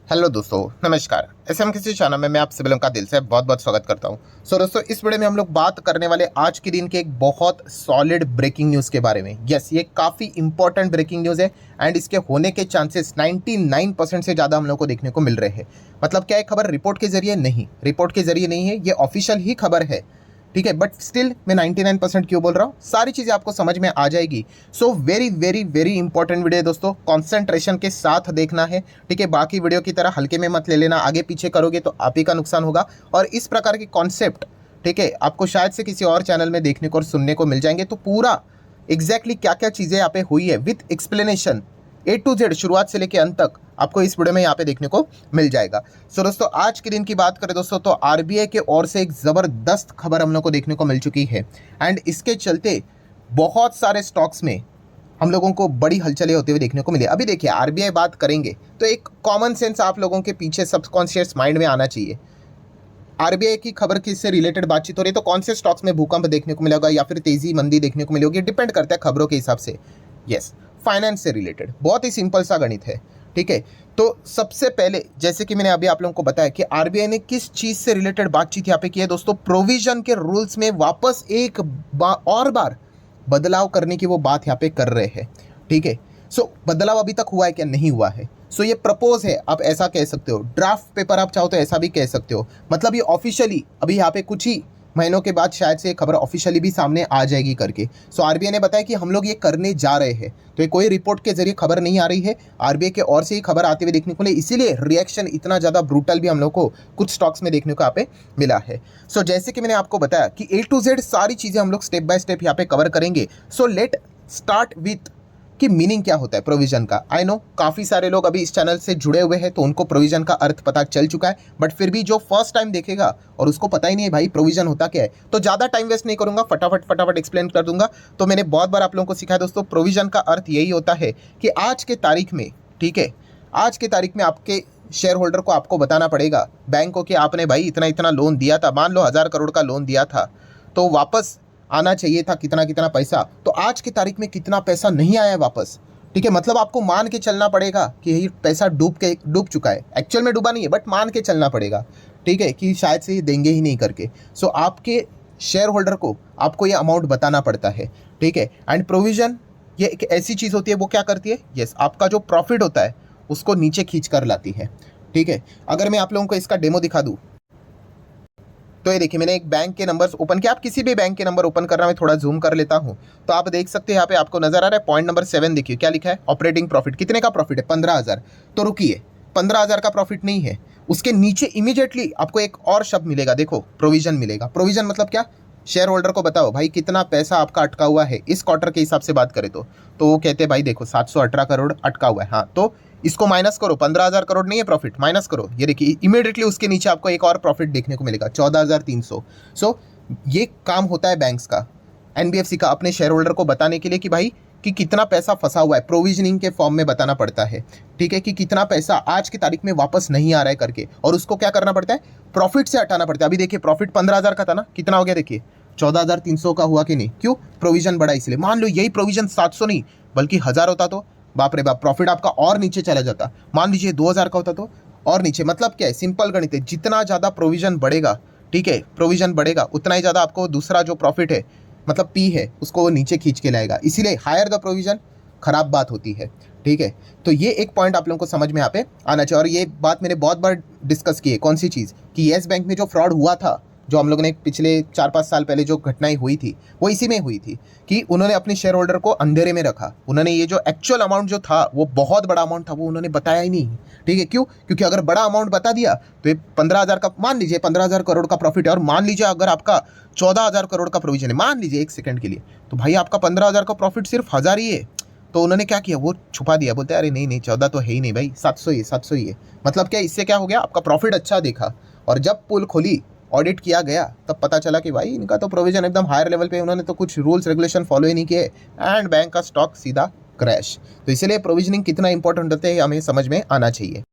Hello दोस्तों, नमस्कार। SM किसी चैनल में मैं आप सभी लोगों का दिल से बहुत बहुत स्वागत करता हूं। दोस्तों, इस वीडियो में हम लोग बात करने वाले आज के दिन के एक बहुत सॉलिड ब्रेकिंग न्यूज़ के बारे में। यस, ये काफ़ी इंपॉर्टेंट ब्रेकिंग न्यूज़ है एंड इसके होने के चांसेस 99% से ज़्यादा हम लोग को देखने को मिल रहे हैं। मतलब क्या, एक खबर रिपोर्ट के जरिए नहीं, रिपोर्ट के जरिए नहीं है, ये ऑफिशियल ही खबर है, ठीक है। बट स्टिल मैं 99% क्यों बोल रहा हूँ, सारी चीज़ें आपको समझ में आ जाएगी। So very very very important video है दोस्तों, कॉन्सेंट्रेशन के साथ देखना है, ठीक है। बाकी वीडियो की तरह हल्के में मत ले लेना, आगे पीछे करोगे तो आप ही का नुकसान होगा। और इस प्रकार के कॉन्सेप्ट, ठीक है, आपको शायद से किसी और चैनल में देखने को और सुनने को मिल जाएंगे। तो पूरा एग्जैक्टली क्या क्या चीज़ें यहाँ पे हुई है with explanation A to Z, शुरुआत से लेकर अंत तक आपको इस वीडियो में यहाँ पे देखने को मिल जाएगा। सो दोस्तों, आज के दिन की बात करें दोस्तों, तो आरबीआई के ओर से एक ज़बरदस्त खबर हम लोग को देखने को मिल चुकी है एंड इसके चलते बहुत सारे स्टॉक्स में हम लोगों को बड़ी हलचलें होते हुए देखने को मिले। अभी देखिए, आरबीआई बात करेंगे तो एक कॉमन सेंस आप लोगों के पीछे सबकॉन्शियस माइंड में आना चाहिए। आरबीआई की खबर किससे रिलेटेड बातचीत हो रही है तो कौन से स्टॉक्स में भूकंप देखने को मिलेगा या फिर तेजी मंदी देखने को मिलेगी, डिपेंड करता है खबरों के हिसाब से। यस, फाइनेंस से रिलेटेड बहुत ही सिंपल सा गणित है, ठीक है। तो सबसे पहले, जैसे कि मैंने अभी आप लोगों को बताया कि आरबीआई ने किस चीज़ से रिलेटेड बातचीत यहाँ पे की है दोस्तों, प्रोविजन के रूल्स में वापस एक बार बदलाव करने की वो बात यहाँ पे कर रहे हैं, ठीक है। सो बदलाव अभी तक हुआ है क्या? नहीं हुआ है। सो ये प्रपोज है, आप ऐसा कह सकते हो, ड्राफ्ट पेपर आप चाहो तो ऐसा भी कह सकते हो। मतलब ये ऑफिशियली अभी यहाँ पे कुछ ही महीनों के बाद शायद से खबर ऑफिशियली भी सामने आ जाएगी करके। सो आरबीआई ने बताया कि हम लोग ये करने जा रहे हैं। तो ये कोई रिपोर्ट के जरिए खबर नहीं आ रही है, आरबीआई के ओर से ही खबर आते हुए देखने को मिले, इसीलिए रिएक्शन इतना ज़्यादा ब्रूटल भी हम लोग को कुछ स्टॉक्स में देखने को यहाँ पे मिला है। सो जैसे कि मैंने आपको बताया कि A to Z सारी चीज़ें हम लोग स्टेप बाय स्टेप यहाँ पे कवर करेंगे। सो लेट स्टार्ट विथ कि मीनिंग क्या होता है प्रोविजन का। आई नो काफ़ी सारे लोग अभी इस चैनल से जुड़े हुए हैं तो उनको प्रोविजन का अर्थ पता चल चुका है, बट फिर भी जो फर्स्ट टाइम देखेगा और उसको पता ही नहीं है भाई प्रोविजन होता क्या है, तो ज़्यादा टाइम वेस्ट नहीं करूंगा, फटाफट एक्सप्लेन कर दूंगा। तो मैंने बहुत बार आप लोगों को सिखाया दोस्तों, प्रोविजन का अर्थ यही होता है कि आज के तारीख में, ठीक है, आज के तारीख में आपके शेयर होल्डर को आपको बताना पड़ेगा बैंक को कि आपने भाई इतना इतना लोन दिया था, मान लो 1000 करोड़ का लोन दिया था, तो वापस आना चाहिए था कितना कितना पैसा, तो आज की तारीख में कितना पैसा नहीं आया है वापस, ठीक है। मतलब आपको मान के चलना पड़ेगा कि ये पैसा डूब चुका है, एक्चुअल में डूबा नहीं है बट मान के चलना पड़ेगा, ठीक है, कि शायद से ये देंगे ही नहीं करके। सो आपके शेयर होल्डर को आपको ये अमाउंट बताना पड़ता है, ठीक है। एंड प्रोविजन ये एक ऐसी चीज़ होती है, वो क्या करती है, यस, आपका जो प्रॉफिट होता है उसको नीचे खींच कर लाती है, ठीक है। अगर मैं आप लोगों को इसका डेमो दिखा दूँ तो ये देखिए, मैंने एक बैंक के नंबर्स ओपन किया, आप किसी भी बैंक के नंबर ओपन करना, मैं थोड़ा जूम कर लेता हूं तो आप देख सकते हैं यहाँ पे आपको नजर आ रहा है पॉइंट नंबर 7, देखिए क्या लिखा है, ऑपरेटिंग प्रॉफिट। कितने का प्रॉफिट है? 15,000। तो रुकिए, 15,000 का प्रॉफिट नहीं है, उसके नीचे इमीडिएटली आपको एक और शब्द मिलेगा, देखो, प्रोविजन मिलेगा। प्रोविजन मतलब क्या? शेयर होल्डर को बताओ भाई कितना पैसा आपका अटका हुआ है इस क्वार्टर के हिसाब से बात करें तो वो कहते हैं भाई देखो 718 करोड़ अटका हुआ है। हाँ, तो इसको माइनस करो, 15,000 करोड़ नहीं है प्रॉफिट, माइनस करो, ये देखिए इमीडिएटली उसके नीचे आपको एक और प्रॉफिट देखने को मिलेगा, 14,300। सो ये काम होता है बैंक्स का, एनबीएफसी का, अपने शेयर होल्डर को बताने के लिए कि भाई कि कितना पैसा फंसा हुआ है, प्रोविजनिंग के फॉर्म में बताना पड़ता है, ठीक है, कि कितना पैसा आज की तारीख में वापस नहीं आ रहा है करके, और उसको क्या करना पड़ता है, प्रॉफिट से हटाना पड़ता है। अभी देखिए प्रॉफिट 15,000 का था ना, कितना हो गया देखिए, 14,300 का हुआ कि नहीं, क्यों? प्रोविजन बढ़ा इसलिए। मान लो यही प्रोविजन 700 नहीं बल्कि 1000 होता तो बाप रे बाप, प्रॉफिट आपका और नीचे चला जाता। मान लीजिए 2000 का होता तो और नीचे। मतलब क्या है, सिंपल गणित है, जितना ज़्यादा प्रोविजन बढ़ेगा, ठीक है, प्रोविजन बढ़ेगा उतना ही ज़्यादा आपको दूसरा जो प्रॉफिट है, मतलब पी है, उसको वो नीचे खींच के लाएगा। इसीलिए हायर द प्रोविजन खराब बात होती है, ठीक है। तो ये एक पॉइंट आप लोगों को समझ में यहाँ पे आना चाहिए। और ये बात मैंने बहुत बार डिस्कस की है, कौन सी चीज़, कि येस बैंक में जो फ्रॉड हुआ था, जो हम लोगों ने पिछले 4-5 साल पहले जो घटनाएं हुई थी, वो इसी में हुई थी कि उन्होंने अपने शेयर होल्डर को अंधेरे में रखा। उन्होंने ये जो एक्चुअल अमाउंट जो था, वो बहुत बड़ा अमाउंट था, वो उन्होंने बताया ही नहीं, ठीक है। क्यों? क्योंकि अगर बड़ा अमाउंट बता दिया तो ये 15,000 का, मान लीजिए 15,000 करोड़ का प्रॉफिट है, और मान लीजिए अगर आपका 14,000 करोड़ का प्रोविजन है, मान लीजिए एक सेकंड के लिए, तो भाई आपका 15,000 का प्रॉफिट सिर्फ 1000 ही है। तो उन्होंने क्या किया, वो छुपा दिया, बोलते अरे नहीं नहीं 14 तो है ही नहीं भाई, 700 ही है, 700 ही है। मतलब क्या, इससे क्या हो गया, आपका प्रॉफिट अच्छा देखा, और जब पुल खोली, ऑडिट किया गया, तब पता चला कि भाई इनका तो प्रोविजन एकदम हायर लेवल पे, उन्होंने तो कुछ रूल्स रेगुलेशन फॉलो ही नहीं किए, एंड बैंक का स्टॉक सीधा क्रैश। तो इसलिए प्रोविजनिंग कितना इंपॉर्टेंट होता है हमें समझ में आना चाहिए।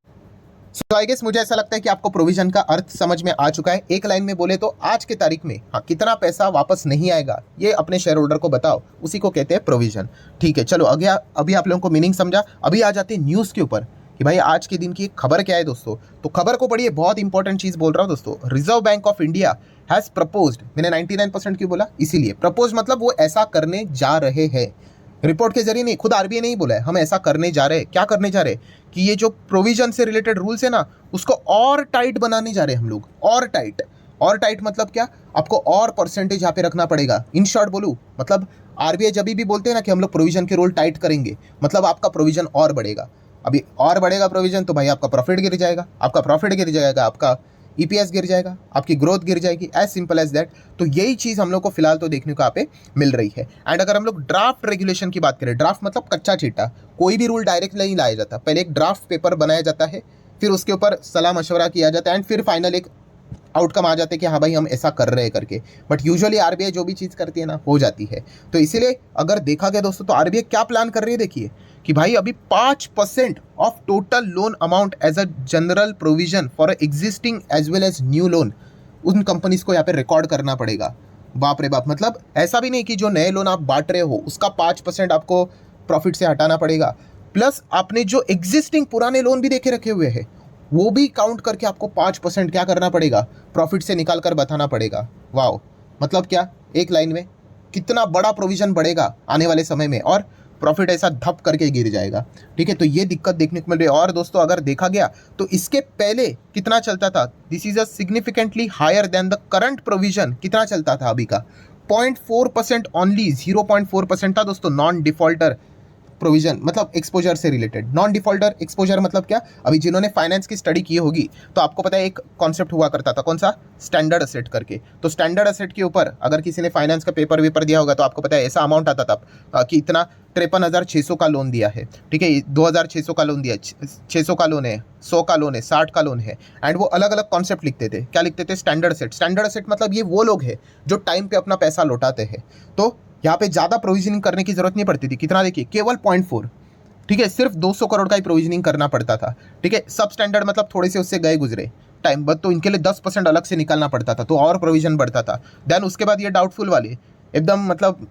सो आई गेस मुझे ऐसा लगता है कि आपको प्रोविजन का अर्थ समझ में आ चुका है। एक लाइन में बोले तो आज की तारीख में हाँ कितना पैसा वापस नहीं आएगा, ये अपने शेयर होल्डर को बताओ, उसी को कहते हैं प्रोविजन, ठीक है। चलो अभी आप लोगों को मीनिंग समझा, अभी आ जाते हैं न्यूज़ के ऊपर कि भाई आज के दिन की खबर क्या है दोस्तों। तो खबर को पढ़िए, बहुत इंपॉर्टेंट चीज़ बोल रहा हूँ दोस्तों। Reserve bank of India has proposed, मैंने 99% क्यों बोला, इसीलिए प्रपोज मतलब वो ऐसा करने जा रहे हैं। रिपोर्ट के जरिए नहीं, खुद आरबीआई नहीं बोला है, हम ऐसा करने जा रहे हैं। क्या करने जा रहे हैं कि ये जो प्रोविजन से रिलेटेड रूल्स है ना, उसको और टाइट बनाने जा रहे हैं हम लोग। और टाइट, और टाइट मतलब क्या, आपको और परसेंटेज यहाँ पे रखना पड़ेगा। इन शॉर्ट बोलूँ मतलब आरबीआई जब भी बोलते हैं ना कि हम लोग प्रोविजन के रूल टाइट करेंगे, मतलब आपका प्रोविजन और बढ़ेगा। अभी और बढ़ेगा प्रोविजन तो भाई आपका प्रॉफिट गिर जाएगा, आपका प्रॉफिट गिर जाएगा, आपका ईपीएस गिर जाएगा, आपकी ग्रोथ गिर जाएगी, एज सिंपल एज दैट। तो यही चीज़ हम लोग को फिलहाल तो देखने को यहाँ पे मिल रही है। एंड अगर हम लोग ड्राफ्ट रेगुलेशन की बात करें, ड्राफ्ट मतलब कच्चा चिट्टा, कोई भी रूल डायरेक्ट नहीं लाया जाता, पहले एक ड्राफ्ट पेपर बनाया जाता है, फिर उसके ऊपर सलाह मशवरा किया जाता है, एंड फिर फाइनल एक आउटकम आ जाते हैं कि हाँ भाई हम ऐसा कर रहे हैं करके। बट यूजुअली आरबीआई जो भी चीज़ करती है ना, हो जाती है। तो इसीलिए अगर देखा गया दोस्तों, तो आरबीआई क्या प्लान कर रही है, देखिए कि भाई अभी 5% of total loan amount as a general provision for existing as well as new loan, उन कंपनीज को यहाँ पे रिकॉर्ड करना पड़ेगा। बाप रे बाप, मतलब ऐसा भी नहीं कि जो नए लोन आप बांट रहे हो उसका 5% आपको प्रॉफिट से हटाना पड़ेगा, प्लस आपने जो एग्जिस्टिंग पुराने लोन भी देखे रखे हुए हैं वो भी काउंट करके आपको 5% क्या करना पड़ेगा, प्रॉफिट से निकाल कर बताना पड़ेगा। वाओ, मतलब क्या, एक लाइन में कितना बड़ा प्रोविजन बढ़ेगा आने वाले समय में, और प्रॉफिट ऐसा धप करके गिर जाएगा। ठीक है, तो ये दिक्कत देखने को मिल रही है। और दोस्तों अगर देखा गया तो इसके पहले कितना चलता था, this is a significantly higher than the current provision. कितना चलता था अभी का, 0.4% ओनली, 0.4% था दोस्तों नॉन डिफॉल्टर प्रोविजन, मतलब एक्सपोजर से रिलेटेड। नॉन डिफॉल्टर एक्सपोजर मतलब क्या, अभी जिन्होंने फाइनेंस की स्टडी की होगी तो आपको पता है एक कॉन्सेप्ट हुआ करता था, कौन सा, स्टैंडर्ड असेट करके। तो स्टैंडर्ड असेट के ऊपर अगर किसी ने फाइनेंस का पेपर वेपर दिया होगा तो आपको पता है ऐसा अमाउंट आता था कि इतना 53,600 का लोन दिया है। ठीक है, 2,600 का लोन दिया, 600 का लोन है, 100 का लोन है, 60 का लोन है। एंड वो अलग अलग कॉन्सेप्ट लिखते थे, क्या लिखते थे, स्टैंडर्ड असेट। स्टैंडर्ड असेट मतलब ये वो लोग हैं जो टाइम पे अपना पैसा लौटाते हैं। तो यहाँ पे ज़्यादा प्रोविजनिंग करने की जरूरत नहीं पड़ती थी। कितना देखिए, केवल 0.4, ठीक है, सिर्फ 200 करोड़ का ही प्रोविजनिंग करना पड़ता था। ठीक है, सब स्टैंडर्ड मतलब थोड़े से उससे गए गुजरे टाइम, बट तो इनके लिए 10% अलग से निकालना पड़ता था, तो और प्रोविजन बढ़ता था। देन उसके बाद ये डाउटफुल वाले एकदम, मतलब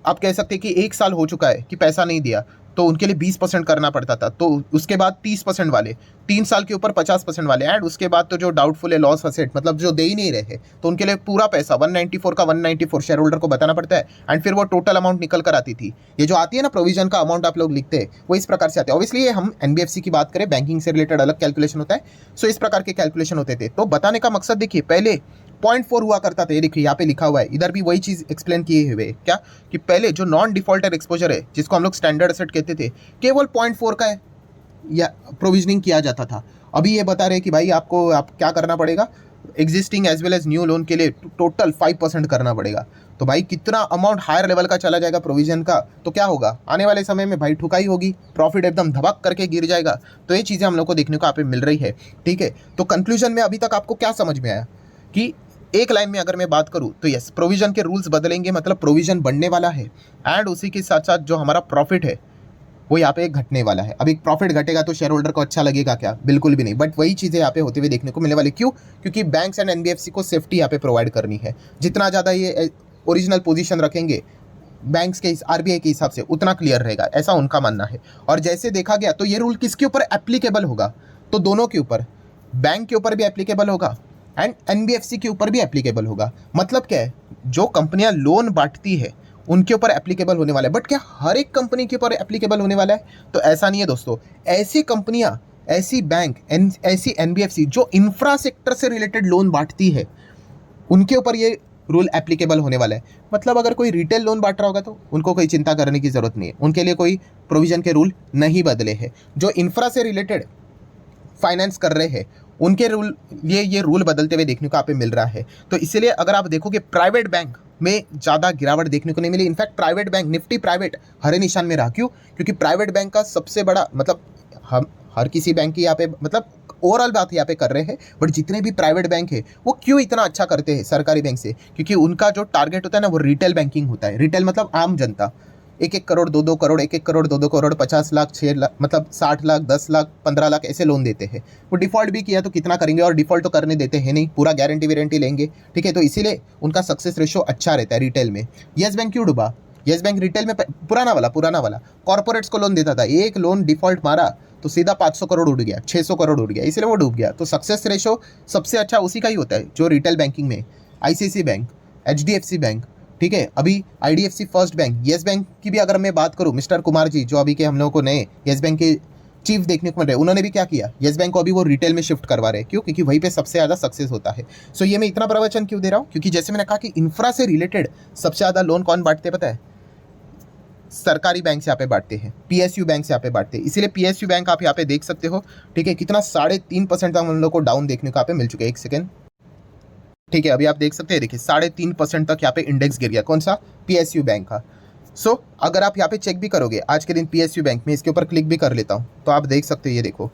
आप कह सकते हैं कि 1 साल हो चुका है कि पैसा नहीं दिया, तो उनके लिए 20% करना पड़ता था। तो उसके बाद 30% वाले, 3 साल के ऊपर 50% वाले, एंड उसके बाद तो जो डाउटफुल है, लॉस असेट मतलब जो दे ही नहीं रहे, तो उनके लिए पूरा पैसा 194 का 194 शेयर होल्डर को बताना पड़ता है। एंड फिर वो टोटल अमाउंट निकल कर आती थी। ये जो आती है ना प्रोविजन का अमाउंट आप लोग लिखते हैं, वो इस प्रकार से आते हैं। ऑब्वियसली हम एनबीएफसी की बात करें, बैंकिंग से रिलेटेड अलग कैलकुलेशन होता है, सो इस प्रकार के कैलकुलेशन होते थे। तो बताने का मकसद देखिए, पहले 0.4 हुआ करता था, ये देखिए यहाँ पे लिखा हुआ है, इधर भी वही चीज़ एक्सप्लेन किए हुए क्या, कि पहले जो नॉन डिफॉल्टर एक्सपोजर है जिसको हम लोग स्टैंडर्ड असेट कहते थे, केवल 0.4 का या प्रोविजनिंग किया जाता था। अभी ये बता रहे हैं कि भाई आपको आप क्या करना पड़ेगा, existing as well as new loan के लिए टोटल 5% करना पड़ेगा। तो भाई कितना अमाउंट हायर लेवल का चला जाएगा प्रोविजन का, तो क्या होगा आने वाले समय में, भाई ठुकाई होगी, प्रॉफिट एकदम धबक करके गिर जाएगा। तो ये चीज़ें हम लोग को देखने को यहाँ पे मिल रही है। ठीक है, तो कंक्लूजन में अभी तक आपको क्या समझ में आया कि एक लाइन में अगर मैं बात करूं तो यस, प्रोविजन के रूल्स बदलेंगे, मतलब प्रोविजन बढ़ने वाला है, एंड उसी के साथ साथ जो हमारा प्रॉफिट है वो यहाँ पे घटने वाला है। अभी प्रॉफिट घटेगा तो शेयर होल्डर को अच्छा लगेगा क्या, बिल्कुल भी नहीं। बट वही चीज़ें यहाँ पे होते हुए देखने को मिलने वाली। क्यों, क्योंकि बैंक्स एंड एनबीएफसी को सेफ्टी यहाँ पे प्रोवाइड करनी है। जितना ज़्यादा ये ओरिजिनल पोजीशन रखेंगे बैंक्स के आरबीआई के हिसाब से, उतना क्लियर रहेगा, ऐसा उनका मानना है। और जैसे देखा गया तो ये रूल किसके ऊपर एप्लीकेबल होगा, तो दोनों के ऊपर, बैंक के ऊपर भी एप्लीकेबल होगा एंड एनबीएफसी के ऊपर भी एप्लीकेबल होगा। मतलब क्या है, जो कंपनियां लोन बांटती है उनके ऊपर एप्लीकेबल होने वाला है। बट क्या हर एक कंपनी के ऊपर एप्लीकेबल होने वाला है, तो ऐसा नहीं है दोस्तों। ऐसी कंपनियां, ऐसी बैंक, ऐसी एनबीएफसी जो इंफ्रा सेक्टर से रिलेटेड लोन बांटती है, उनके ऊपर ये रूल एप्लीकेबल होने वाला है। मतलब अगर कोई रिटेल लोन बांट रहा होगा तो उनको कोई चिंता करने की जरूरत नहीं है, उनके लिए कोई प्रोविजन के रूल नहीं बदले हैं। जो इंफ्रा से रिलेटेड फाइनेंस कर रहे हैं उनके रूल, ये रूल बदलते हुए देखने को यहाँ पे मिल रहा है। तो इसीलिए अगर आप देखोगे प्राइवेट बैंक में ज़्यादा गिरावट देखने को नहीं मिली। In fact private bank, Nifty private हरे निशान में रहा। क्यों, क्योंकि प्राइवेट बैंक का सबसे बड़ा, मतलब हम हर किसी बैंक की यहाँ पे, मतलब ओवरऑल बात यहाँ पे कर रहे हैं, बट जितने भी प्राइवेट बैंक है वो क्यों इतना अच्छा करते हैं सरकारी बैंक से, क्योंकि उनका जो टारगेट होता है ना वो रिटेल बैंकिंग होता है। रिटेल मतलब आम जनता, 1-1 करोड़, 2-2 करोड़, 1-1 करोड़, 2-2 करोड़, 50 लाख, 6 लाख, मतलब 60 लाख, 10 लाख, 15 लाख ऐसे लोन देते हैं। वो डिफ़ॉल्ट भी किया तो कितना करेंगे, और डिफ़ॉल्ट तो करने देते हैं नहीं, पूरा गारंटी वारंटी लेंगे। ठीक है, तो इसीलिए उनका सक्सेस रेशो अच्छा रहता है रिटेल में। येस बैंक क्यों डूबा, येस बैंक रिटेल में पुराना वाला कॉर्पोरेट्स को लोन देता था, एक लोन डिफ़ॉल्ट मारा तो सीधा 500 करोड़ उड़ गया, 600 करोड़ उड़ गया, इसलिए वो डूब गया। तो सक्सेस रेशो सबसे अच्छा उसी का ही होता है जो रिटेल बैंकिंग में, आईसीआईसी बैंक, एचडीएफसी बैंक, ठीक है, अभी IDFC first bank, yes bank की भी अगर मैं बात करूं, मिस्टर कुमार जी जो अभी के हम लोगों को नए येस बैंक के चीफ देखने को मिल रहे हैं, उन्होंने भी क्या किया, येस बैंक को अभी वो रिटेल में शिफ्ट करवा रहे हैं। क्यों? क्योंकि वहीं पे सबसे ज़्यादा सक्सेस होता है। सो ये मैं इतना प्रवचन क्यों दे रहा हूँ? क्योंकि जैसे मैंने कहा कि इंफ्रा से रिलेटेड सबसे ज़्यादा लोन कौन बांटते हैं पता है? सरकारी बैंक से यहाँ पे बांटते हैं, पीएसयू बैंक से यहाँ पे बांटते हैं। इसीलिए पीएसयू बैंक आप यहाँ पे देख सकते हो, ठीक है, कितना 3.5% तक हम लोग को डाउन देखने को यहाँ पे मिल चुके हैं। एक सेकेंड, ठीक है, अभी आप देख सकते हैं, देखिए 3.5% तक यहाँ पे इंडेक्स गिर गया। कौन सा? पीएसयू बैंक का। सो अगर आप यहाँ पे चेक भी करोगे आज के दिन पीएसयू बैंक में, इसके ऊपर क्लिक भी कर लेता हूँ तो आप देख सकते हो, ये देखो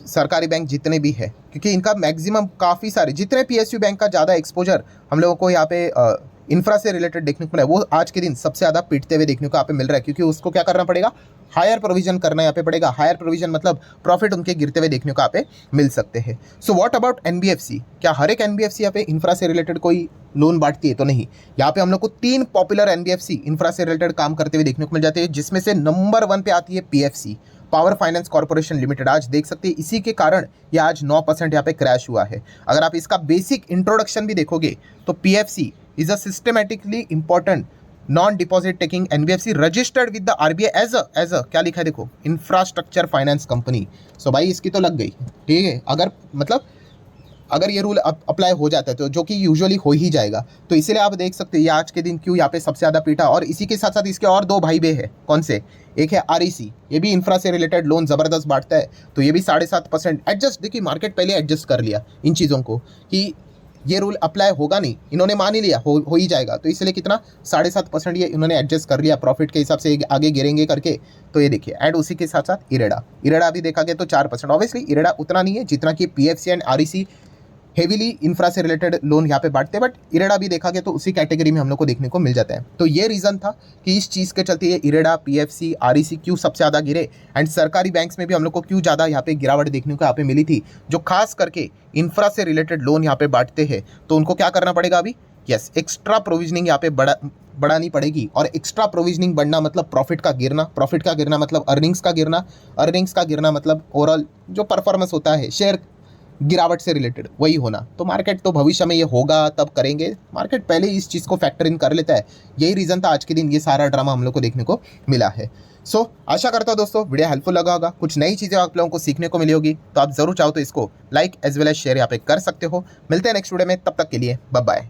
सरकारी बैंक जितने भी है, क्योंकि इनका मैक्सिमम काफ़ी सारे जितने पीएसयू बैंक का ज़्यादा एक्सपोजर हम लोगों को यहाँ पे इंफ्रा से रिलेटेड देखने को मिला है, वो आज के दिन सबसे ज़्यादा पिटते हुए देखने को यहाँ पे मिल रहा है। क्योंकि उसको क्या करना पड़ेगा? हायर प्रोविजन करना यहाँ पे पड़ेगा। हायर प्रोविजन मतलब प्रॉफिट उनके गिरते हुए देखने को यहाँ पे मिल सकते हैं। So what about NBFC? क्या हर एक एनबीएफसी यहाँ पे इंफ्रा से रिलेटेड कोई लोन बांटती है? तो नहीं। यहाँ पे हम लोग को 3 पॉपुलर एनबीएफसी इंफ्रा से रिलेटेड काम करते हुए देखने को मिल जाते हैं, जिसमें से नंबर 1 पे आती है PFC, power finance corporation limited. आज देख सकते हैं इसी के कारण ये आज 9% यहाँ पे क्रैश हुआ है। अगर आप इसका बेसिक इंट्रोडक्शन भी देखोगे तो PFC is a systematically important non deposit taking NBFC registered with the RBI as a क्या लिखा है देखो, इंफ्रास्ट्रक्चर फाइनेंस कंपनी। सो भाई इसकी तो लग गई, ठीक है। अगर मतलब अगर ये रूल अप्लाई हो जाता है तो जो कि यूजुअली हो ही जाएगा, तो इसीलिए आप देख सकते हैं ये आज के दिन क्यों यहाँ पे सबसे ज़्यादा पीटा। और इसी के साथ साथ इसके और 2 भाई बे हैं। कौन से? एक है आरईसी, ये भी इंफ्रा से रिलेटेड लोन ज़बरदस्त बांटता है, तो ये भी 7.5% एडजस्ट। देखिए मार्केट पहले एडजस्ट कर लिया इन चीज़ों को कि ये रूल अप्लाई होगा नहीं, इन्होंने मान ही लिया हो ही जाएगा, तो इसलिए कितना 7.5% ये इन्होंने एडजस्ट कर लिया प्रॉफिट के हिसाब से आगे गिरेंगे करके। तो ये देखिए एंड उसी के साथ साथ इरेडा भी देखा गया तो 4%। ऑब्वियसली इरेडा उतना नहीं है जितना कि PFC and REC heavily infra से रिलेटेड लोन यहाँ पे बांटते हैं, बट इरेडा भी देखा गया तो उसी कैटेगरी में हम लोग को देखने को मिल जाता है। तो ये रीज़न था कि इस चीज़ के चलते ये इरेडा, पीएफसी, आरईसी क्यों सबसे ज़्यादा गिरे, एंड सरकारी बैंक्स में भी हम लोग को क्यों ज़्यादा यहाँ पे गिरावट देखने को यहाँ पे मिली थी। जो खास करके इंफ्रा से रिलेटेड लोन यहाँ पे बांटते हैं तो उनको क्या करना पड़ेगा अभी? यस, एक्स्ट्रा प्रोविजनिंग यहाँ पे बढ़ानी पड़ेगी। और एक्स्ट्रा प्रोविजनिंग बढ़ना मतलब प्रॉफिट का गिरना मतलब अर्निंग्स का गिरना मतलब ओवरऑल जो परफॉर्मेंस होता है शेयर गिरावट से रिलेटेड वही होना। तो मार्केट तो भविष्य में ये होगा तब करेंगे, मार्केट पहले इस चीज़ को फैक्टर इन कर लेता है। यही रीज़न था आज के दिन ये सारा ड्रामा हम लोग को देखने को मिला है। सो आशा करता हूँ दोस्तों वीडियो हेल्पफुल लगा होगा, कुछ नई चीज़ें आप लोगों को सीखने को मिली होगी। तो आप जरूर चाहो तो इसको like as well as share यहाँ पे कर सकते हो। मिलते हैं नेक्स्ट वीडियो में, तब तक के लिए बाय बाय।